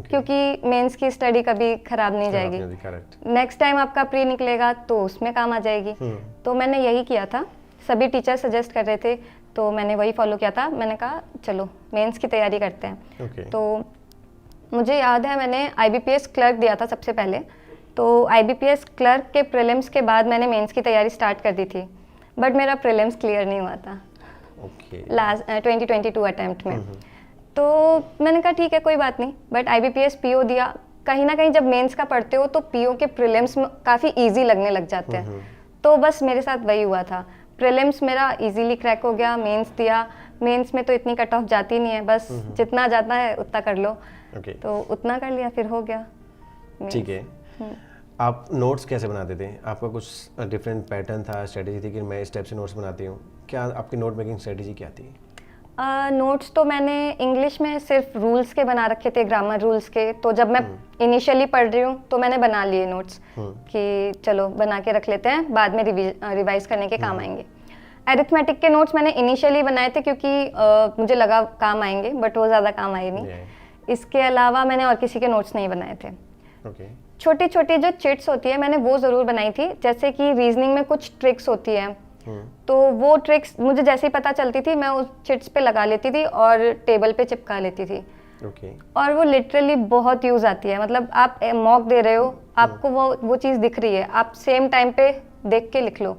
क्योंकि मेंस की स्टडी कभी खराब नहीं जाएगी। नेक्स्ट टाइम आपका प्री निकलेगा तो उसमें काम आ जाएगी। तो मैंने यही किया था, सभी टीचर सजेस्ट कर रहे थे तो मैंने वही फॉलो किया था। मैंने कहा चलो मेंस की तैयारी करते हैं। तो मुझे याद है मैंने IBPS क्लर्क दिया था सबसे पहले, तो IBPS क्लर्क के प्रीलिम्स के बाद मैंने मेंस की तैयारी स्टार्ट कर दी थी, बट मेरा प्रीलिम्स क्लियर नहीं हुआ था लास्ट 2022 अटेम्प्ट में। तो मैंने कहा ठीक है कोई बात नहीं, बट IBPS PO दिया। कहीं ना कहीं जब मेंस का पढ़ते हो तो PO के प्रीलिम्स काफ़ी ईजी लगने लग जाते हैं। तो बस मेरे साथ वही हुआ था, प्रीलिम्स मेरा इजीली क्रैक हो गया, मेंस दिया। मेंस में तो इतनी कट ऑफ जाती नहीं है, बस जितना जाता है उतना कर लो। तो उतना कर लिया, फिर हो गया। ठीक है। आप नोट्स कैसे बनाते थे? आपका कुछ डिफरेंट पैटर्न था, स्ट्रेटेजी थी कि मैं इस टाइप से नोट्स बनाती हूँ? क्या आपकी नोट मेकिंग स्ट्रेटेजी क्या थी? नोट्स तो मैंने इंग्लिश में सिर्फ रूल्स के बना रखे थे, ग्रामर रूल्स के। तो जब मैं इनिशियली पढ़ रही हूँ तो मैंने बना लिए नोट्स कि चलो बना के रख लेते हैं, बाद में रिवाइज करने के काम आएंगे। अरिथमेटिक के नोट्स मैंने इनिशियली बनाए थे क्योंकि मुझे लगा काम आएंगे, बट वो ज़्यादा काम आए नहीं। इसके अलावा मैंने और किसी के नोट्स नहीं बनाए थे। छोटी छोटी जो चिट्स होती है मैंने वो ज़रूर बनाई थी, जैसे कि रीजनिंग में कुछ ट्रिक्स होती है, तो वो ट्रिक्स मुझे जैसे ही पता चलती थी मैं उस चिट्स पे लगा लेती थी और टेबल पे चिपका लेती थी। और वो लिटरली बहुत यूज़ आती है। मतलब आप मॉक दे रहे हो, आपको वो चीज़ दिख रही है, आप सेम टाइम पे देख के लिख लो।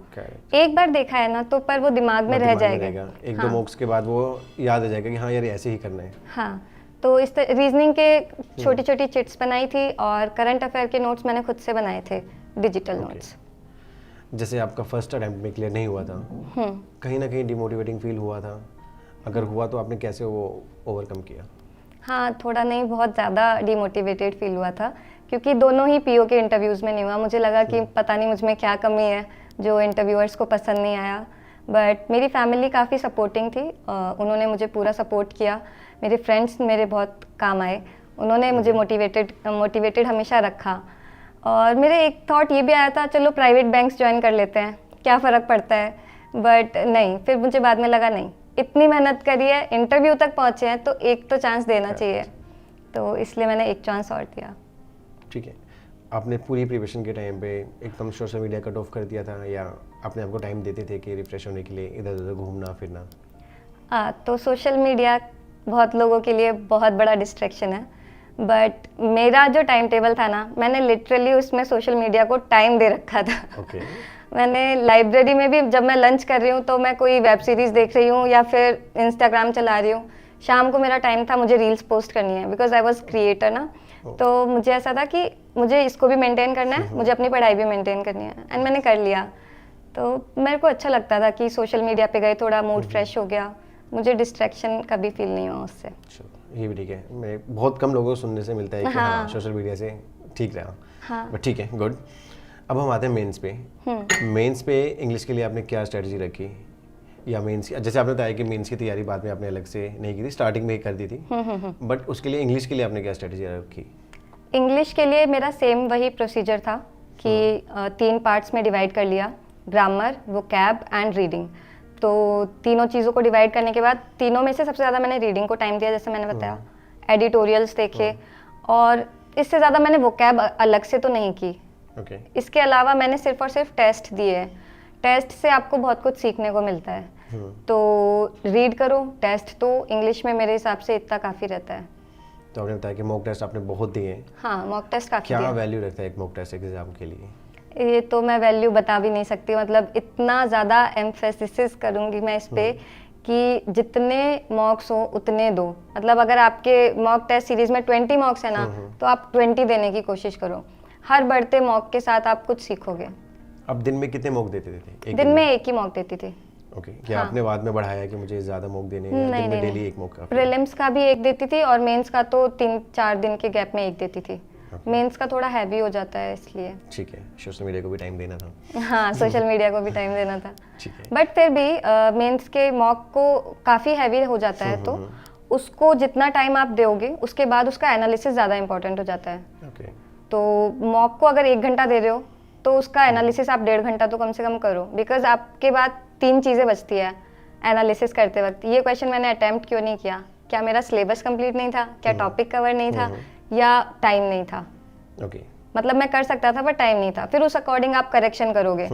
एक बार देखा है ना तो पर वो दिमाग में रह जाएगा। एक दो मॉक्स के बाद वो याद आ जाएगा कि हाँ यार ऐसे ही करना है। हाँ, तो इस रीजनिंग के छोटी छोटी चिट्स बनाई थी और करंट अफेयर के नोट्स मैंने खुद से बनाए थे, डिजिटल नोट्स। जैसे आपका फर्स्ट अटेम्प्ट में क्लियर नहीं हुआ था, कहीं ना कहीं डिमोटिवेटिंग फील हुआ था? अगर हुआ तो आपने कैसे वो ओवरकम किया? हाँ, थोड़ा नहीं बहुत ज़्यादा डिमोटिवेटेड फील हुआ था, क्योंकि दोनों ही PO के इंटरव्यूज़ में नहीं हुआ। मुझे लगा कि पता नहीं मुझ में क्या कमी है जो इंटरव्यूअर्स को पसंद नहीं आया। बट मेरी फैमिली काफ़ी सपोर्टिंग थी, उन्होंने मुझे पूरा सपोर्ट किया। मेरे फ्रेंड्स मेरे बहुत काम आए, उन्होंने मुझे मोटिवेटेड हमेशा रखा। और मेरे एक थॉट ये भी आया था चलो प्राइवेट बैंक्स ज्वाइन कर लेते हैं, क्या फ़र्क पड़ता है। बट नहीं, फिर मुझे बाद में लगा नहीं, इतनी मेहनत करी है, इंटरव्यू तक पहुँचे हैं तो एक तो चांस देना चाहिए, तो इसलिए मैंने एक चांस और दिया। ठीक है। आपने पूरी प्रिपरेशन के टाइम पे एकदम सोशल मीडिया कट ऑफ कर दिया था, या अपने आपको टाइम देते थे कि रिफ्रेश होने के लिए इधर उधर घूमना फिरना? तो सोशल मीडिया बहुत लोगों के लिए बहुत बड़ा डिस्ट्रैक्शन है, बट मेरा जो टाइम टेबल था ना, मैंने लिटरली उसमें सोशल मीडिया को टाइम दे रखा था। मैंने लाइब्रेरी में भी जब मैं लंच कर रही हूँ तो मैं कोई वेब सीरीज़ देख रही हूँ या फिर इंस्टाग्राम चला रही हूँ। शाम को मेरा टाइम था, मुझे रील्स पोस्ट करनी है, बिकॉज आई वॉज क्रिएटर ना। तो मुझे ऐसा था कि मुझे इसको भी मेंटेन करना है, मुझे अपनी पढ़ाई भी मेंटेन करनी है, एंड मैंने कर लिया। तो मेरे को अच्छा लगता था कि सोशल मीडिया पे गए, थोड़ा मूड फ्रेश हो गया, मुझे डिस्ट्रैक्शन कभी फील नहीं हुआ उससे। ये भी ठीक है, मैं बहुत कम लोगों को सुनने से मिलता है कि हाँ सोशल मीडिया से ठीक रहा। बट ठीक है, गुड। अब हम आते हैं मेंस पे। मेंस पे इंग्लिश के लिए आपने क्या स्ट्रेटजी रखी, या मेंस जैसे आपने बताया कि मेंस की तैयारी बाद में आपने अलग से नहीं की थी, स्टार्टिंग में ही कर दी थी, बट उसके लिए इंग्लिश के लिए आपने क्या स्ट्रेटजी रखी? इंग्लिश के लिए मेरा सेम वही प्रोसीजर था कि 3 पार्ट्स में डिवाइड कर लिया, ग्रामर, वोकैब एंड रीडिंग। तो तीनों चीज़ों को डिवाइड करने के बाद तीनों में से सबसे ज़्यादा मैंने रीडिंग को टाइम दिया, जैसे मैंने बताया, एडिटोरियल्स देखे, और इससे ज़्यादा मैंने वोकैब अलग से तो नहीं की। इसके अलावा मैंने सिर्फ और सिर्फ टेस्ट दिए हैं। टेस्ट से आपको बहुत कुछ सीखने को मिलता है, तो रीड करो, टेस्ट तो इंग्लिश में मेरे हिसाब से इतना काफ़ी रहता है। तो आपने बताया कि मॉक टेस्ट आपने बहुत दिए हैं। हाँ, मॉक टेस्ट काफ़ी। क्या वैल्यू रखता है एक मॉक टेस्ट एग्जाम के लिए? ये तो मैं वैल्यू बता भी नहीं सकती, मतलब इतना ज़्यादा एम्फेसिस करूँगी मैं इस पे कि जितने मॉक्स हो उतने दो। मतलब अगर आपके मॉक टेस्ट सीरीज में 20 मॉक्स है ना, तो आप 20 देने की कोशिश करो। हर बढ़ते मॉक के साथ आप कुछ सीखोगे। अब दिन में कितने मॉक देते थे? दिन में एक ही मॉक देती थी। क्या आपने बाद में बढ़ाया कि मुझे ज़्यादा मॉक देने हैं? दिन में डेली एक मॉक? प्रीलिम्स का भी एक देती थी और मेंस का तो 3-4 दिन के गैप में एक देती थी। मेंस का थोड़ा हैवी हो जाता है इसलिए। ठीक है, सोशल मीडिया को भी टाइम देना था। हाँ, सोशल मीडिया को भी टाइम देना था। बट फिर भी मेंस के मॉक को काफ़ी हैवी हो जाता है, तो उसको जितना टाइम आप दोगे उसके बाद उसका एनालिसिस ज़्यादा इंपॉर्टेंट हो जाता है। तो मॉक को अगर 1 घंटा दे रहे हो तो उसका एनालिसिस आप 1.5 घंटा तो कम से कम करो, बिकॉज आपके बाद 3 चीज़ें बचती है एनालिसिस करते वक्त। ये क्वेश्चन मैंने अटेम्प्ट क्यों नहीं किया, क्या मेरा सिलेबस कंप्लीट नहीं था, क्या टॉपिक कवर नहीं था, या टाइम नहीं था। ओके। मतलब मैं कर सकता था पर टाइम नहीं था, फिर उस अकॉर्डिंग आप करेक्शन करोगे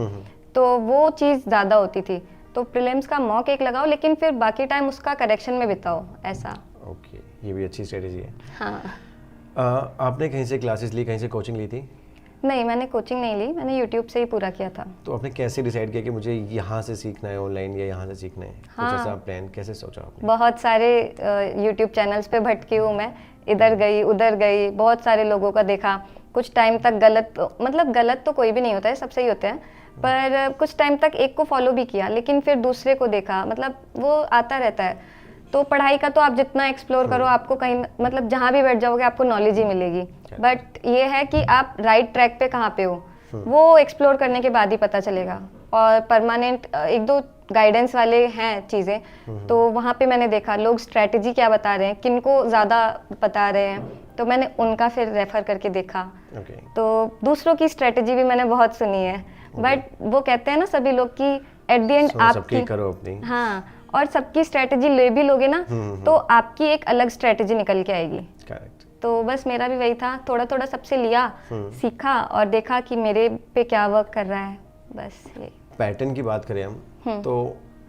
तो वो चीज़ ज़्यादा होती थी। तो प्रीलिम्स का मॉक एक लगाओ लेकिन फिर बाकी टाइम उसका करेक्शन में बिताओ, ऐसा। ओके, ये भी अच्छी स्ट्रेटेजी है। हाँ। आपने कहीं से क्लासेस ली, कहीं से कोचिंग ली थी? नहीं, मैंने कोचिंग नहीं ली, मैंने यूट्यूब से ही पूरा किया था। तो आपने कैसे डिसाइड किया कि मुझे यहाँ से सीखना है ऑनलाइन या यहाँ से सीखना है? हाँ, कुछ ऐसा प्लान कैसे सोचा आपने? बहुत सारे यूट्यूब चैनल्स पे भटकी हूँ मैं, इधर गई उधर गई, बहुत सारे लोगों का देखा। कुछ टाइम तक गलत, मतलब गलत तो कोई भी नहीं होता है, सब सही होते हैं, पर कुछ टाइम तक एक को फॉलो भी किया लेकिन फिर दूसरे को देखा, मतलब वो आता रहता है। तो पढ़ाई का तो आप जितना एक्सप्लोर करो आपको कहीं, मतलब जहाँ भी बैठ जाओगे आपको नॉलेज ही मिलेगी, बट ये है कि आप राइट ट्रैक पे कहाँ पे हो वो एक्सप्लोर करने के बाद ही पता चलेगा। और परमानेंट एक दो गाइडेंस वाले हैं चीज़ें, तो वहाँ पे मैंने देखा लोग स्ट्रैटेजी क्या बता रहे हैं, किनको ज़्यादा बता रहे हैं, तो मैंने उनका फिर रेफर करके देखा। तो दूसरों की स्ट्रैटेजी भी मैंने बहुत सुनी है, बट वो कहते हैं ना सभी लोग कि एट द एंड आपकी करो अपनी। हाँ, और सबकी स्ट्रैटेजी ले भी लोगे ना तो आपकी एक अलग स्ट्रैटेजी निकल के आएगी। करेक्ट। तो बस मेरा भी वही था, थोड़ा थोड़ा सबसे लिया, सीखा और देखा कि मेरे पे क्या वर्क कर रहा है, बस ये। पैटर्न की बात करें हम तो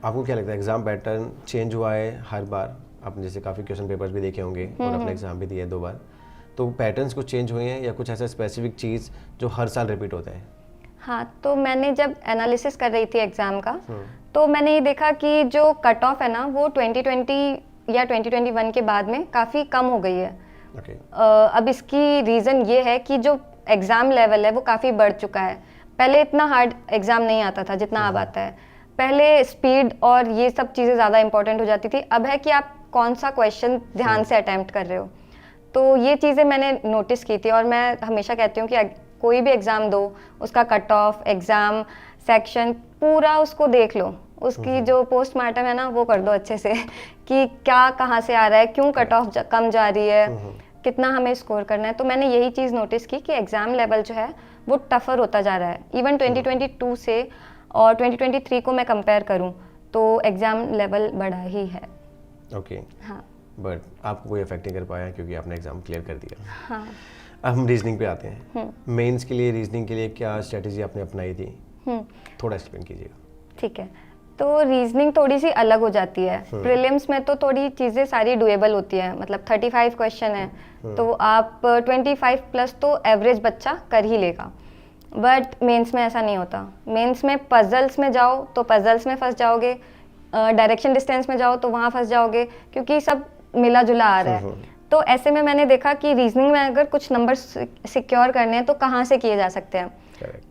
आपको क्या लगता है एग्जाम पैटर्न चेंज हुआ है हर बार? आपने जैसे काफ़ी क्वेश्चन पेपर्स भी देखे होंगे और अपने एग्जाम भी दिए 2 बार, तो पैटर्न्स कुछ चेंज हुए हैं या कुछ ऐसा स्पेसिफिक चीज़ जो हर साल रिपीट होता है? हाँ, तो मैंने जब एनालिसिस कर रही थी एग्ज़ाम का तो मैंने ये देखा कि जो कट ऑफ है ना वो 2020 या 2021 के बाद में काफ़ी कम हो गई है। अब इसकी रीज़न ये है कि जो एग्ज़ाम लेवल है वो काफ़ी बढ़ चुका है। पहले इतना हार्ड एग्ज़ाम नहीं आता था जितना अब आता है। पहले स्पीड और ये सब चीज़ें ज़्यादा इंपॉर्टेंट हो जाती थी, अब है कि आप कौन सा क्वेश्चन ध्यान से अटैम्प्ट कर रहे हो। तो ये चीज़ें मैंने नोटिस की थी और मैं हमेशा कहती हूँ कि कोई भी एग्ज़ाम दो, उसका कट ऑफ, एग्ज़ाम सेक्शन पूरा उसको देख लो, उसकी जो पोस्टमार्टम है ना वो कर दो अच्छे से कि क्या कहाँ से आ रहा है, क्यों कट ऑफ कम जा रही है, कितना हमें स्कोर करना है। तो मैंने यही चीज़ नोटिस की कि एग्ज़ाम लेवल जो है वो टफ़र होता जा रहा है। इवन 2022 से और 2023 को मैं कंपेयर करूं तो एग्ज़ाम लेवल बढ़ा ही है। ओके। हाँ, बट आपको कोई इफेक्ट नहीं कर पाया क्योंकि आपने एग्ज़ाम क्लियर कर दिया। हाँ। अब हम रीजनिंग पे आते हैं। मेंस के लिए, रीजनिंग के लिए क्या स्ट्रेटजी आपने अपनाई थी? थोड़ा एक्सप्लेन कीजिएगा। ठीक है, तो रीजनिंग थोड़ी सी अलग हो जाती है। प्रीलिम्स में तो थोड़ी चीज़ें सारी डुएबल होती है, मतलब 35 क्वेश्चन है तो आप 25 प्लस तो एवरेज बच्चा कर ही लेगा। बट मेंस में ऐसा नहीं होता। मेंस में पजल्स में जाओ तो पजल्स में फंस जाओगे, डायरेक्शन डिस्टेंस में जाओ तो वहाँ फंस जाओगे, क्योंकि सब मिला जुला आ रहा है। तो ऐसे में मैंने देखा कि रीजनिंग में अगर कुछ नंबर सिक्योर करने हैं तो कहाँ से किए जा सकते हैं।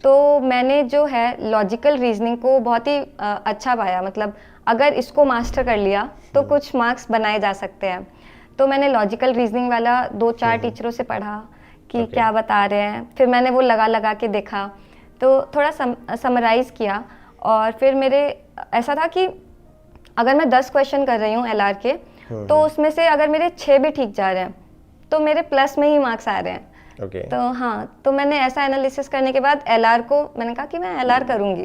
तो मैंने जो है लॉजिकल रीजनिंग को बहुत ही अच्छा पाया, मतलब अगर इसको मास्टर कर लिया तो कुछ मार्क्स बनाए जा सकते हैं। तो मैंने लॉजिकल रीजनिंग वाला 2-4 टीचरों से पढ़ा कि क्या बता रहे हैं, फिर मैंने वो लगा के देखा, तो थोड़ा समराइज किया। और फिर मेरे ऐसा था कि अगर मैं 10 क्वेश्चन कर रही हूँ LR के तो उसमें से अगर मेरे 6 भी ठीक जा रहे हैं तो मेरे प्लस में ही मार्क्स आ रहे हैं। तो हाँ, तो मैंने ऐसा एनालिसिस करने के बाद LR को मैंने कहा कि मैं LR करूँगी।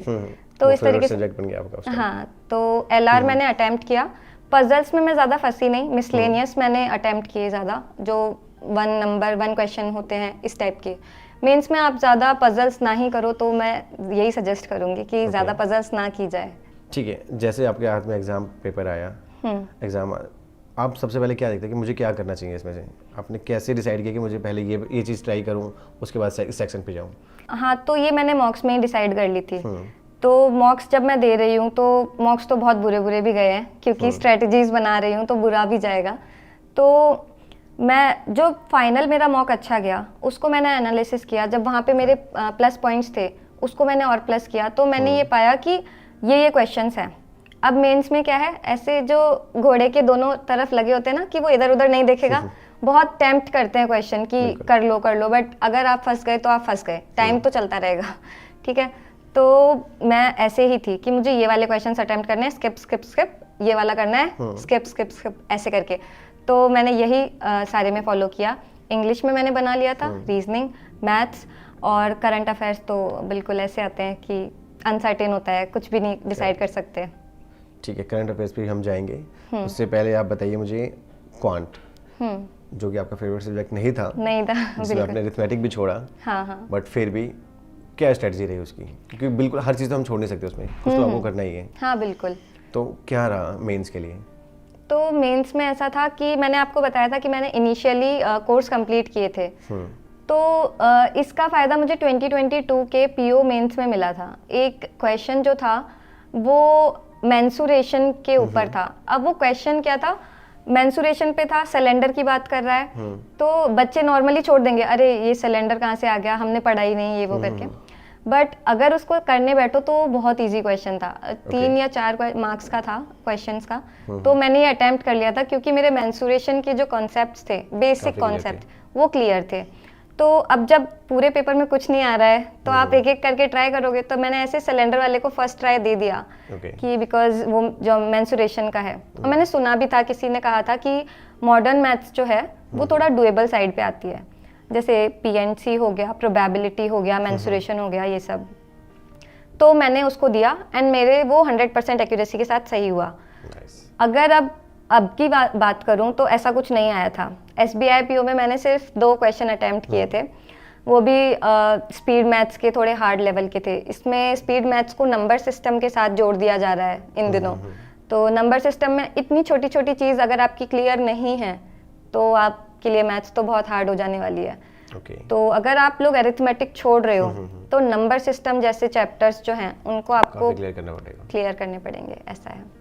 तो इस तरीके से बन गया आपका। हाँ, तो LR मैंने अटेम्प्ट किया। पजल्स में मैं ज़्यादा फंसी नहीं, मिसलेनियस मैंने अटेम्प्ट किए ज़्यादा, जो 1 क्वेश्चन होते हैं इस टाइप के। मेंस में आप ज़्यादा पजल्स ना ही करो, तो मैं यही सजेस्ट करूँगी कि ज़्यादा पजल्स ना की जाए। ठीक है, जैसे आपके हाथ में एग्ज़ाम पेपर आया, एग्ज़ाम, आप सबसे पहले क्या देखते हैं कि मुझे क्या करना चाहिए इसमें से? आपने कैसे डिसाइड किया कि मुझे पहले ये चीज़ ट्राई करूँ, उसके बाद इस सेक्शन पे जाऊँ? हाँ, तो ये मैंने मॉक्स में ही डिसाइड कर ली थी। तो मॉक्स जब मैं दे रही हूँ तो मॉक्स तो बहुत बुरे भी गए हैं, क्योंकि स्ट्रेटजीज बना रही हूँ तो बुरा भी जाएगा। तो मैं जो फाइनल मेरा मॉक अच्छा गया उसको मैंने एनालिसिस किया, जब वहाँ पे मेरे प्लस पॉइंट्स थे उसको मैंने और प्लस किया, तो मैंने ये पाया कि ये क्वेश्चंस हैं। अब मेंस में क्या है, ऐसे जो घोड़े के दोनों तरफ लगे होते हैं ना कि वो इधर उधर नहीं देखेगा, बहुत टेम्प्ट करते हैं क्वेश्चन कि कर लो, बट अगर आप फंस गए तो आप फंस गए, टाइम तो चलता रहेगा। ठीक है, तो मैं ऐसे ही थी कि मुझे ये वाले क्वेश्चन अटेम्प्ट करने हैं, स्किप, ये वाला करना है, स्किप ऐसे करके। तो मैंने यही सारे में फॉलो किया। इंग्लिश में मैंने बना लिया था, रीजनिंग, मैथ्स और करंट अफेयर्स तो बिल्कुल ऐसे आते हैं कि अनसर्टेन होता है, कुछ भी नहीं डिसाइड कर सकते। ठीक है, करंट अफेयर्स पे हम जाएंगे, उससे पहले आप बताइए मुझे क्वांट जो कि आपका फेवरेट सब्जेक्ट नहीं था, जिसमें आपने अरिथमेटिक भी छोड़ा, हाँ, बट फिर भी क्या स्ट्रेटजी रही उसकी? क्योंकि बिल्कुल हर चीज़ तो हम छोड़ नहीं सकते, उसमें कुछ तो आपको करना ही है। हाँ बिल्कुल। तो क्या रहा मेंस के लिए? तो मेंस में ऐसा था कि मैंने आपको बताया था कि मैंने इनिशियली कोर्स कंप्लीट किए थे, तो इसका फ़ायदा मुझे 2022 के पीओ मेंस में मिला था। एक क्वेश्चन जो था वो मेंसुरेशन के ऊपर था। अब वो क्वेश्चन क्या था, मेंसुरेशन पे था, सिलेंडर की बात कर रहा है, तो बच्चे नॉर्मली छोड़ देंगे, अरे ये सिलेंडर कहाँ से आ गया, हमने पढ़ा ही नहीं, ये वो करके। बट अगर उसको करने बैठो तो बहुत इजी क्वेश्चन था, 3 या 4 मार्क्स का था क्वेश्चंस का। तो मैंने ये अटेम्प्ट कर लिया था क्योंकि मेरे मेंसुरेशन के जो कॉन्सेप्ट्स थे, बेसिक कॉन्सेप्ट, वो क्लियर थे। तो अब जब पूरे पेपर में कुछ नहीं आ रहा है तो आप एक एक करके ट्राई करोगे, तो मैंने ऐसे सिलेंडर वाले को फर्स्ट ट्राई दे दिया कि बिकॉज वो जो मेंसुरेशन का है। और मैंने सुना भी था, किसी ने कहा था कि मॉडर्न मैथ्स जो है वो थोड़ा डुएबल साइड पे आती है, जैसे पीएनसी हो गया, प्रोबेबिलिटी हो गया, मेंसुरेशन हो गया, ये सब। तो मैंने उसको दिया एंड मेरे वो 100% एक्यूरेसी के साथ सही हुआ। अगर अब की बात करूं तो ऐसा कुछ नहीं आया था। SBI PO में मैंने सिर्फ 2 क्वेश्चन अटेम्प्ट किए थे, वो भी स्पीड मैथ्स के थोड़े हार्ड लेवल के थे। इसमें स्पीड मैथ्स को नंबर सिस्टम के साथ जोड़ दिया जा रहा है इन दिनों। तो नंबर सिस्टम में इतनी छोटी छोटी चीज़ अगर आपकी क्लियर नहीं है तो आपके लिए मैथ्स तो बहुत हार्ड हो जाने वाली है। तो अगर आप लोग अरिथमेटिक छोड़ रहे हो तो नंबर सिस्टम जैसे चैप्टर्स जो हैं उनको आपको क्लियर करने पड़ेंगे, ऐसा है।